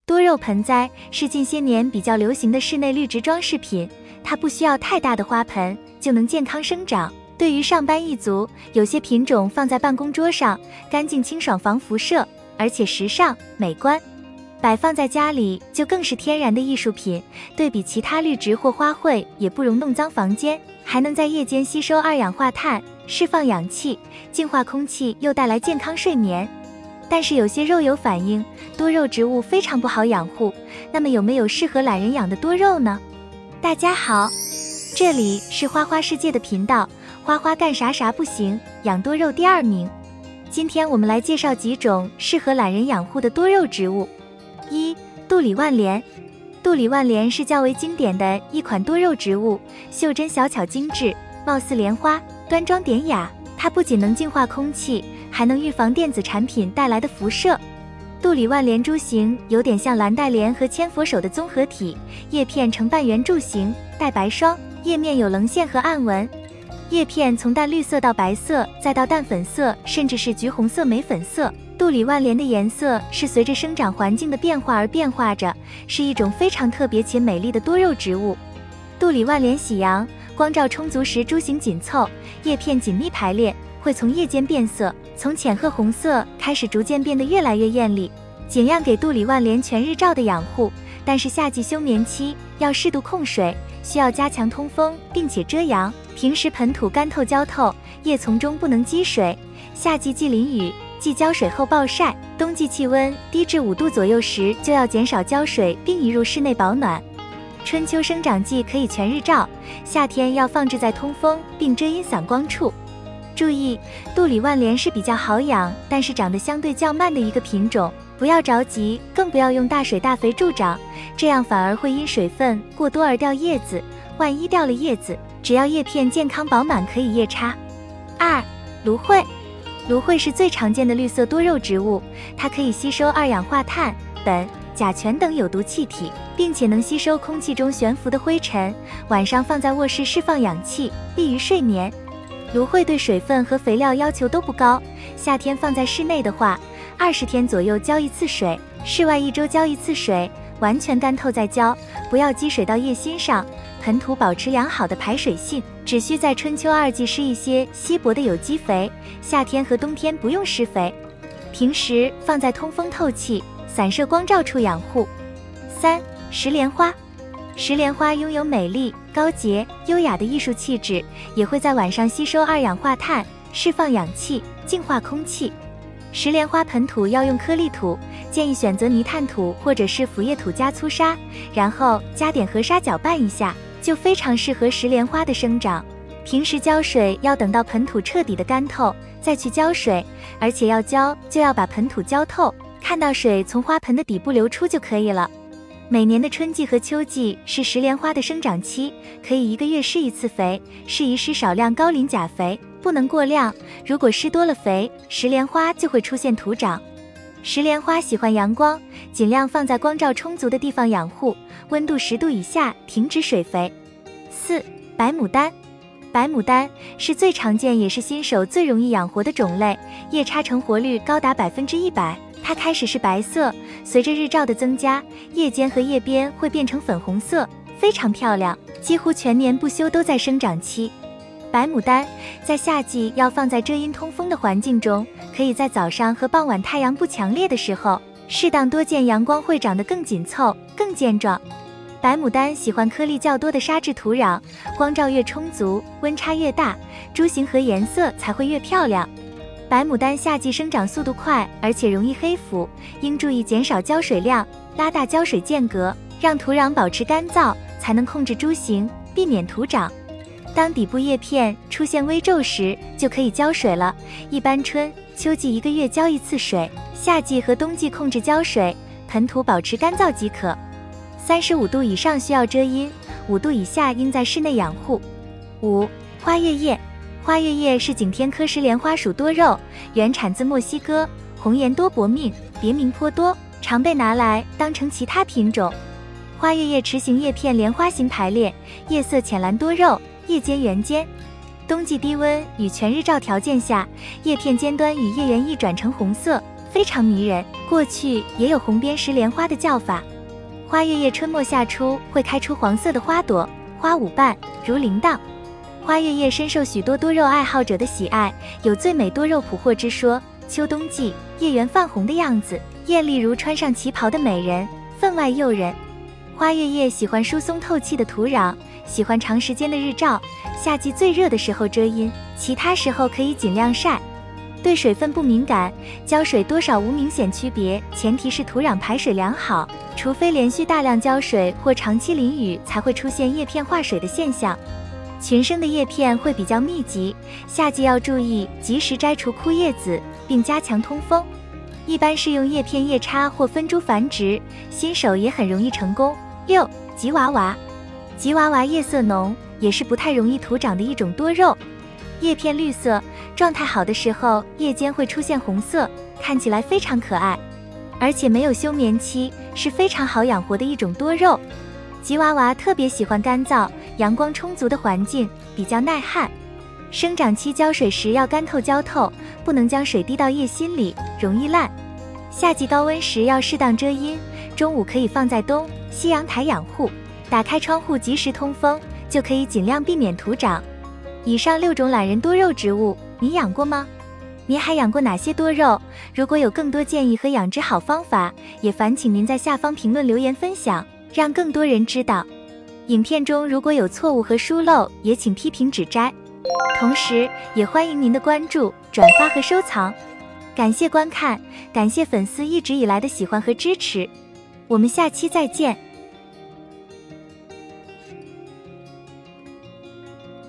多肉盆栽是近些年比较流行的室内绿植装饰品，它不需要太大的花盆就能健康生长。对于上班一族，有些品种放在办公桌上，干净清爽防辐射，而且时尚美观。摆放在家里就更是天然的艺术品，对比其他绿植或花卉也不容弄脏房间，还能在夜间吸收二氧化碳，释放氧气，净化空气，又带来健康睡眠。但是有些肉友反映多肉植物非常不好养护，那么有没有适合懒人养的多肉呢？大家好，这里是花花世界的频道，花花干啥啥不行，养多肉第2名。今天我们来介绍几种适合懒人养护的多肉植物。1. 杜里万莲。杜里万莲是较为经典的一款多肉植物，袖珍小巧精致，貌似莲花，端庄典雅。它不仅能净化空气，还能预防电子产品带来的辐射。杜里万莲株形有点像蓝带莲和千佛手的综合体，叶片呈半圆柱形，带白霜，叶面有棱线和暗纹。叶片从淡绿色到白色，再到淡粉色，甚至是橘红色、玫粉色。杜里万莲的颜色是随着生长环境的变化而变化着，是一种非常特别且美丽的多肉植物。杜里万莲喜阳，光照充足时株形紧凑，叶片紧密排列，会从夜间变色，从浅褐红色开始逐渐变得越来越艳丽。尽量给杜里万莲全日照的养护，但是夏季休眠期要适度控水，需要加强通风并且遮阳，平时盆土干透浇透，叶丛中不能积水。夏季忌淋雨，忌浇水后暴晒，冬季气温低至5度左右时就要减少浇水并移入室内保暖。春秋生长季可以全日照，夏天要放置在通风并遮阴散光处。注意，杜里万莲是比较好养，但是长得相对较慢的一个品种，不要着急，更不要用大水大肥助长，这样反而会因水分过多而掉叶子，万一掉了叶子，只要叶片健康饱满可以叶插。2. 芦荟。芦荟是最常见的绿色多肉植物，它可以吸收二氧化碳、苯、甲醛等有毒气体，并且能吸收空气中悬浮的灰尘，晚上放在卧室释放氧气，利于睡眠。芦荟对水分和肥料要求都不高，夏天放在室内的话，20天左右浇1次水，室外1周浇1次水，完全干透再浇，不要积水到叶心上，盆土保持良好的排水性，只需在春秋2季施一些稀薄的有机肥，夏天和冬天不用施肥，平时放在通风透气、散射光照处养护。3. 石莲花。石莲花拥有美丽、高洁、优雅的艺术气质，也会在晚上吸收二氧化碳，释放氧气，净化空气。石莲花盆土要用颗粒土，建议选择泥炭土或者是腐叶土加粗沙，然后加点河沙搅拌一下，就非常适合石莲花的生长。平时浇水要等到盆土彻底的干透再去浇水，而且要浇就要把盆土浇透，看到水从花盆的底部流出就可以了。每年的春季和秋季是石莲花的生长期，可以1个月施1次肥，适宜施少量高磷钾肥，不能过量，如果施多了肥，石莲花就会出现徒长。石莲花喜欢阳光，尽量放在光照充足的地方养护，温度10度以下停止水肥。4. 白牡丹。白牡丹是最常见也是新手最容易养活的种类，叶插成活率高达100%。它开始是白色，随着日照的增加，叶尖和叶边会变成粉红色，非常漂亮，几乎全年不休都在生长期。白牡丹在夏季要放在遮阴通风的环境中，可以在早上和傍晚太阳不强烈的时候，适当多见阳光，会长得更紧凑、更健壮。白牡丹喜欢颗粒较多的沙质土壤，光照越充足，温差越大，株形和颜色才会越漂亮。白牡丹夏季生长速度快，而且容易黑腐，应注意减少浇水量，拉大浇水间隔，让土壤保持干燥，才能控制株形，避免徒长。当底部叶片出现微皱时，就可以浇水了。一般春、秋季1个月浇1次水，夏季和冬季控制浇水，盆土保持干燥即可。35度以上需要遮阴，5度以下应在室内养护。5. 花月叶。花月叶是景天科石莲花属多肉，原产自墨西哥，红颜多薄命，别名颇多，常被拿来当成其他品种。花月叶池形叶片莲花形排列，叶色浅蓝多肉，叶尖圆尖。冬季低温与全日照条件下，叶片尖端与叶缘易转成红色，非常迷人。过去也有红边石莲花的叫法。花月夜春末夏初会开出黄色的花朵，花舞瓣，如铃铛。花月夜深受许多多肉爱好者的喜爱，有最美多肉捕获之说。秋冬季，叶缘泛红的样子，艳丽如穿上旗袍的美人，分外诱人。花月夜喜欢疏松透气的土壤，喜欢长时间的日照，夏季最热的时候遮阴，其他时候可以尽量晒。对水分不敏感，浇水多少无明显区别，前提是土壤排水良好，除非连续大量浇水或长期淋雨，才会出现叶片化水的现象。群生的叶片会比较密集，夏季要注意及时摘除枯叶子，并加强通风。一般是用叶片叶插或分株繁殖，新手也很容易成功。6. 吉娃娃。吉娃娃叶色浓，也是不太容易徒长的一种多肉。叶片绿色，状态好的时候叶尖会出现红色，看起来非常可爱，而且没有休眠期，是非常好养活的一种多肉。吉娃娃特别喜欢干燥、阳光充足的环境，比较耐旱。生长期浇水时要干透浇透，不能将水滴到叶心里，容易烂。夏季高温时要适当遮阴，中午可以放在东西阳台养护，打开窗户及时通风，就可以尽量避免徒长。以上6种懒人多肉植物，你养过吗？您还养过哪些多肉？如果有更多建议和养殖好方法，也烦请您在下方评论留言分享，让更多人知道。影片中如果有错误和疏漏，也请批评指摘。同时，也欢迎您的关注、转发和收藏。感谢观看，感谢粉丝一直以来的喜欢和支持。我们下期再见。